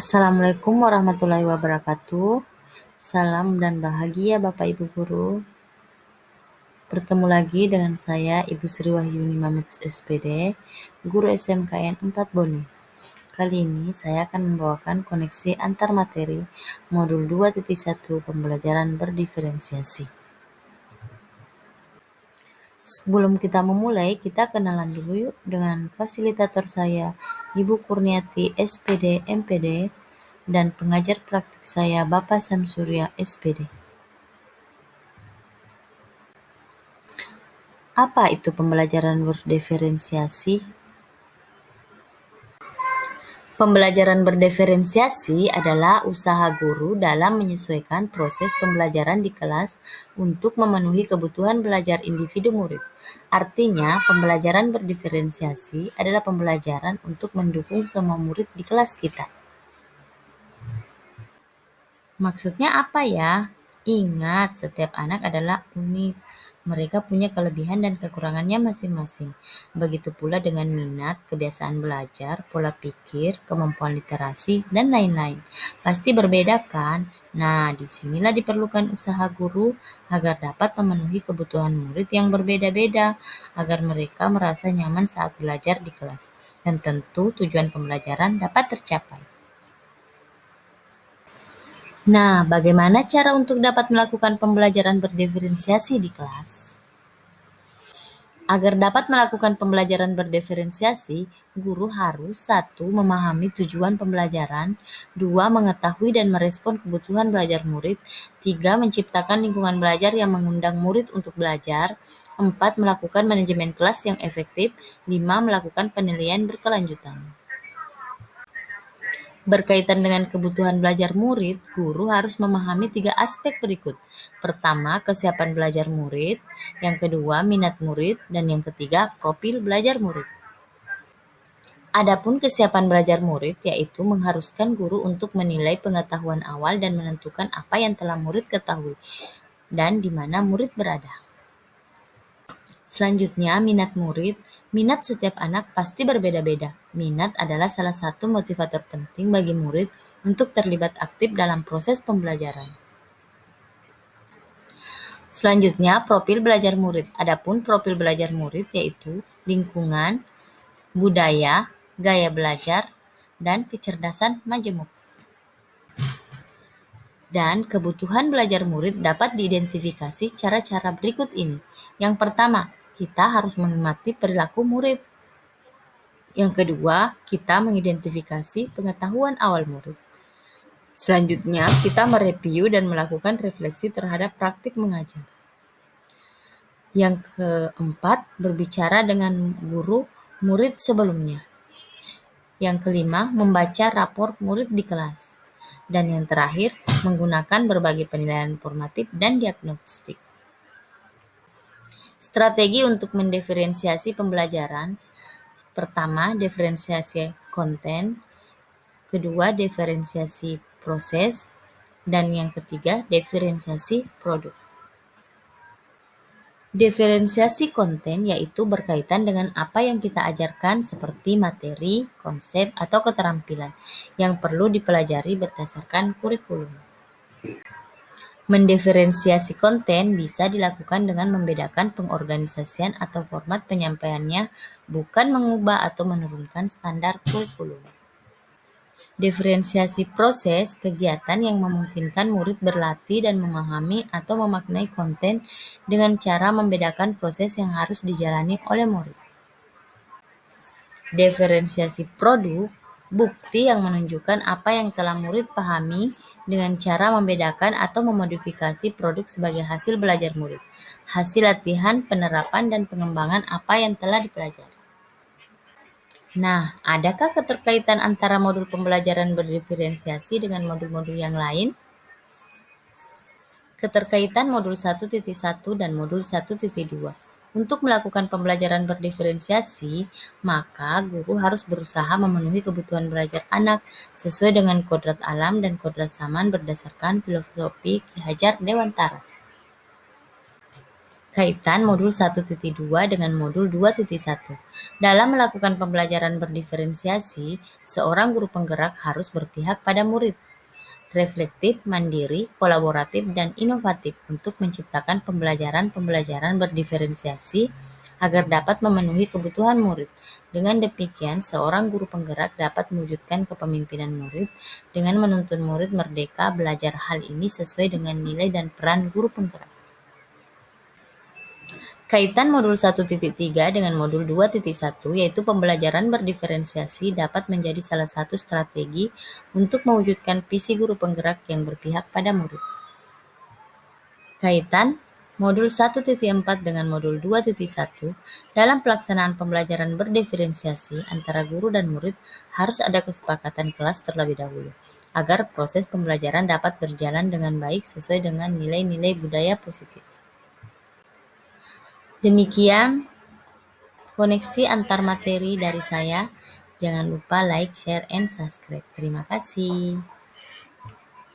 Assalamualaikum warahmatullahi wabarakatuh. Salam dan bahagia Bapak Ibu Guru. Bertemu lagi dengan saya Ibu Sri Wahyuni Mamet SPD, Guru SMKN 4 Bone. Kali ini saya akan membawakan koneksi antar materi modul 2.1 pembelajaran berdiferensiasi. Sebelum kita memulai, kita kenalan dulu yuk dengan fasilitator saya, Ibu Kurniati SPD MPD, dan pengajar praktik saya Bapak Samsurya SPD. Apa itu pembelajaran berdiferensiasi? Pembelajaran berdiferensiasi adalah usaha guru dalam menyesuaikan proses pembelajaran di kelas untuk memenuhi kebutuhan belajar individu murid. Artinya, pembelajaran berdiferensiasi adalah pembelajaran untuk mendukung semua murid di kelas kita. Maksudnya apa ya? Ingat, setiap anak adalah unik. Mereka punya kelebihan dan kekurangannya masing-masing. Begitu pula dengan minat, kebiasaan belajar, pola pikir, kemampuan literasi, dan lain-lain. Pasti berbeda kan? Nah, disinilah diperlukan usaha guru agar dapat memenuhi kebutuhan murid yang berbeda-beda, agar mereka merasa nyaman saat belajar di kelas. Dan tentu tujuan pembelajaran dapat tercapai. Nah, bagaimana cara untuk dapat melakukan pembelajaran berdiferensiasi di kelas? Agar dapat melakukan pembelajaran berdiferensiasi, guru harus 1. Memahami tujuan pembelajaran, 2. Mengetahui dan merespon kebutuhan belajar murid, 3. Menciptakan lingkungan belajar yang mengundang murid untuk belajar, 4. Melakukan manajemen kelas yang efektif, 5. Melakukan penilaian berkelanjutan. Berkaitan dengan kebutuhan belajar murid, guru harus memahami 3 aspek berikut. Pertama, kesiapan belajar murid. Yang kedua, minat murid. Dan yang ketiga, profil belajar murid. Adapun kesiapan belajar murid, yaitu mengharuskan guru untuk menilai pengetahuan awal dan menentukan apa yang telah murid ketahui dan di mana murid berada. Selanjutnya, minat murid. Minat setiap anak pasti berbeda-beda. Minat adalah salah satu motivator penting bagi murid untuk terlibat aktif dalam proses pembelajaran. Selanjutnya, profil belajar murid. Adapun profil belajar murid yaitu lingkungan, budaya, gaya belajar, dan kecerdasan majemuk. Dan kebutuhan belajar murid dapat diidentifikasi cara-cara berikut ini. Yang pertama, kita harus mengamati perilaku murid. Yang kedua, kita mengidentifikasi pengetahuan awal murid. Selanjutnya, kita mereview dan melakukan refleksi terhadap praktik mengajar. Yang keempat, berbicara dengan guru murid sebelumnya. Yang kelima, membaca rapor murid di kelas. Dan yang terakhir, menggunakan berbagai penilaian formatif dan diagnostik. Strategi untuk mendiferensiasi pembelajaran. Pertama, diferensiasi konten. Kedua, diferensiasi proses. Dan yang ketiga, diferensiasi produk. Diferensiasi konten yaitu berkaitan dengan apa yang kita ajarkan seperti materi, konsep, atau keterampilan yang perlu dipelajari berdasarkan kurikulum. Mendiferensiasi konten bisa dilakukan dengan membedakan pengorganisasian atau format penyampaiannya, bukan mengubah atau menurunkan standar kurikulum. Diferensiasi proses, kegiatan yang memungkinkan murid berlatih dan memahami atau memaknai konten dengan cara membedakan proses yang harus dijalani oleh murid. Diferensiasi produk, bukti yang menunjukkan apa yang telah murid pahami dengan cara membedakan atau memodifikasi produk sebagai hasil belajar murid, hasil latihan, penerapan, dan pengembangan apa yang telah dipelajari. Nah, adakah keterkaitan antara modul pembelajaran berdiferensiasi dengan modul-modul yang lain? Keterkaitan modul 1.1 dan modul 1.2. Untuk melakukan pembelajaran berdiferensiasi, maka guru harus berusaha memenuhi kebutuhan belajar anak sesuai dengan kodrat alam dan kodrat zaman berdasarkan filosofi Ki Hajar Dewantara. Kaitan modul 1.2 dengan modul 2.1. Dalam melakukan pembelajaran berdiferensiasi, seorang guru penggerak harus berpihak pada murid, reflektif, mandiri, kolaboratif, dan inovatif untuk menciptakan pembelajaran berdiferensiasi agar dapat memenuhi kebutuhan murid. Dengan demikian, seorang guru penggerak dapat mewujudkan kepemimpinan murid dengan menuntun murid merdeka belajar hal ini sesuai dengan nilai dan peran guru penggerak. Kaitan modul 1.3 dengan modul 2.1, yaitu pembelajaran berdiferensiasi, dapat menjadi salah satu strategi untuk mewujudkan visi guru penggerak yang berpihak pada murid. Kaitan modul 1.4 dengan modul 2.1, dalam pelaksanaan pembelajaran berdiferensiasi antara guru dan murid harus ada kesepakatan kelas terlebih dahulu, agar proses pembelajaran dapat berjalan dengan baik sesuai dengan nilai-nilai budaya positif. Demikian koneksi antar materi dari saya. Jangan lupa like, share, and subscribe. Terima kasih.